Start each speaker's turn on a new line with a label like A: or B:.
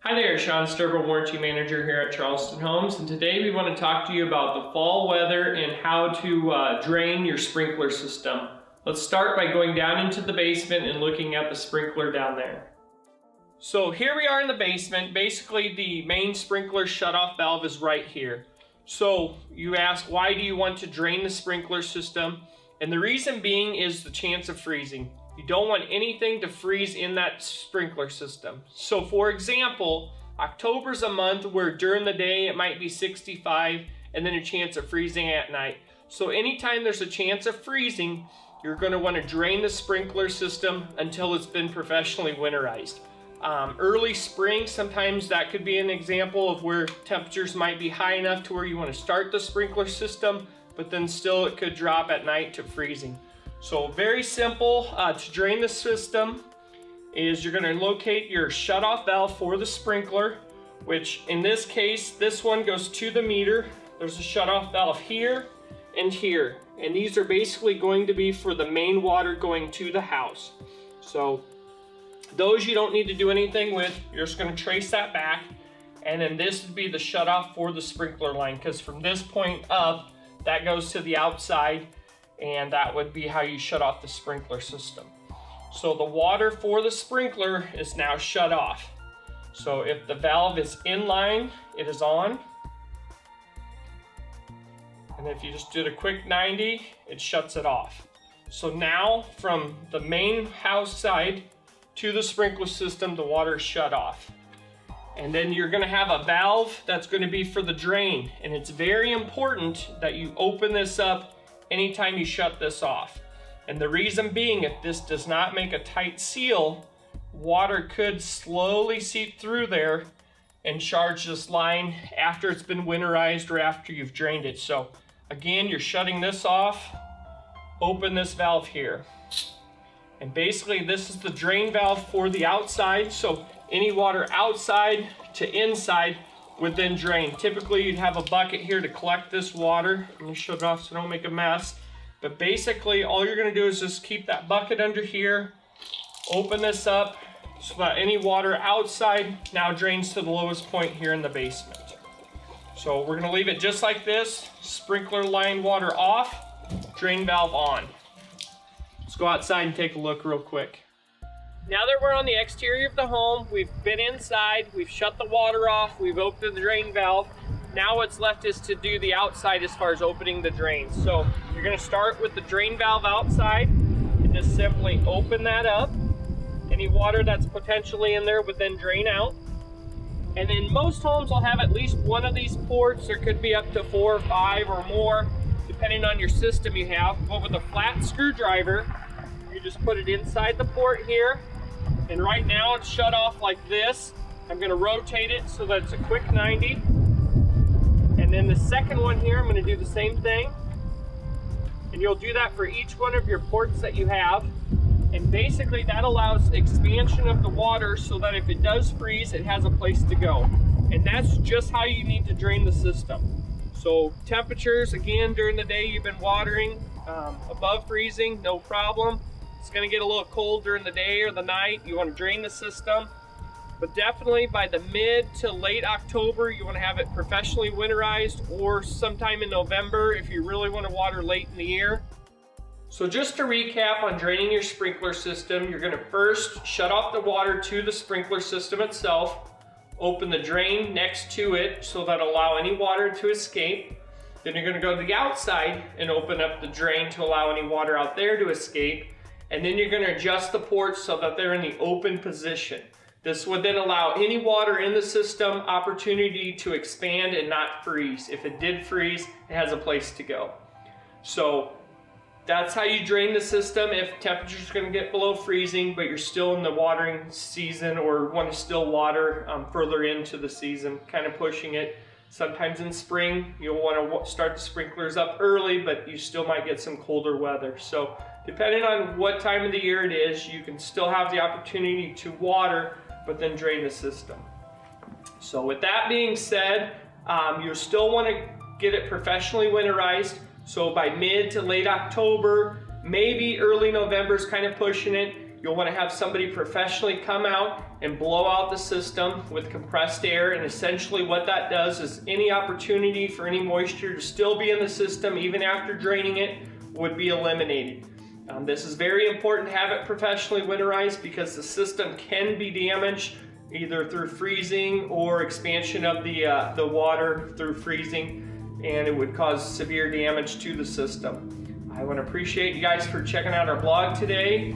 A: Hi there, Marc Stodola, Warranty Manager here at Charleston Homes, and today we want to talk to you about the fall weather and how to drain your sprinkler system. Let's start by going down into the basement and looking at the sprinkler down there. So here we are in the basement. Basically the main sprinkler shutoff valve is right here. So you ask, why do you want to drain the sprinkler system? And the reason being is the chance of freezing. You don't want anything to freeze in that sprinkler system. So for example, October's a month where during the day it might be 65 and then a chance of freezing at night. So anytime there's a chance of freezing, you're going to want to drain the sprinkler system until it's been professionally winterized. Early spring, sometimes that could be an example of where temperatures might be high enough to where you want to start the sprinkler system, but then still it could drop at night to freezing. So very simple to drain the system is you're going to locate your shutoff valve for the sprinkler, which in this case, this one goes to the meter. There's a shutoff valve here and here, and these are basically going to be for the main water going to the house. So those you don't need to do anything with. You're just going to trace that back, and then this would be the shutoff for the sprinkler line, because from this point up, that goes to the outside, and that would be how you shut off the sprinkler system. So the water for the sprinkler is now shut off. So if the valve is in line, it is on. And if you just did a quick 90, it shuts it off. So now from the main house side to the sprinkler system, the water is shut off. And then you're going to have a valve that's going to be for the drain. And it's very important that you open this up anytime you shut this off. And the reason being, if this does not make a tight seal, water could slowly seep through there and charge this line after it's been winterized or after you've drained it. So again, you're shutting this off, open this valve here. And basically this is the drain valve for the outside, so any water outside to inside would then drain. Typically you'd have a bucket here to collect this water. Let me shut it off so I don't make a mess. But basically all you're going to do is just keep that bucket under here, open this up so that any water outside now drains to the lowest point here in the basement. So we're going to leave it just like this, sprinkler line water off, drain valve on. Let's go outside and take a look real quick. Now that we're on the exterior of the home, we've been inside, we've shut the water off, we've opened the drain valve. Now what's left is to do the outside as far as opening the drain. So you're going to start with the drain valve outside and just simply open that up. Any water that's potentially in there would then drain out. And then most homes will have at least one of these ports. There could be up to 4 or 5 or more, depending on your system you have. But with a flat screwdriver, you just put it inside the port here. And right now it's shut off like this. I'm going to rotate it so that it's a quick 90. And then the second one here, I'm going to do the same thing. And you'll do that for each one of your ports that you have. And basically that allows expansion of the water so that if it does freeze, it has a place to go. And that's just how you need to drain the system. So temperatures, again, during the day you've been watering above freezing, no problem. It's going to get a little cold during the day or the night. You want to drain the system. But definitely by the mid to late October, you want to have it professionally winterized, or sometime in November if you really want to water late in the year. So just to recap on draining your sprinkler system, you're going to first shut off the water to the sprinkler system itself, open the drain next to it so that allow any water to escape. Then you're going to go to the outside and open up the drain to allow any water out there to escape. And then you're going to adjust the ports so that they're in the open position. This would then allow any water in the system opportunity to expand and not freeze. If it did freeze, it has a place to go. So that's how you drain the system if temperatures are going to get below freezing, but you're still in the watering season or want to still water further into the season, kind of pushing it. Sometimes in spring, you'll want to start the sprinklers up early, but you still might get some colder weather. So depending on what time of the year it is, you can still have the opportunity to water, but then drain the system. So with that being said, you still want to get it professionally winterized. So by mid to late October, maybe early November is kind of pushing it. you'll want to have somebody professionally come out and blow out the system with compressed air, and essentially what that does is any opportunity for any moisture to still be in the system even after draining it would be eliminated. This is very important to have it professionally winterized because the system can be damaged either through freezing or expansion of the water through freezing, and it would cause severe damage to the system. I want to appreciate you guys for checking out our blog today.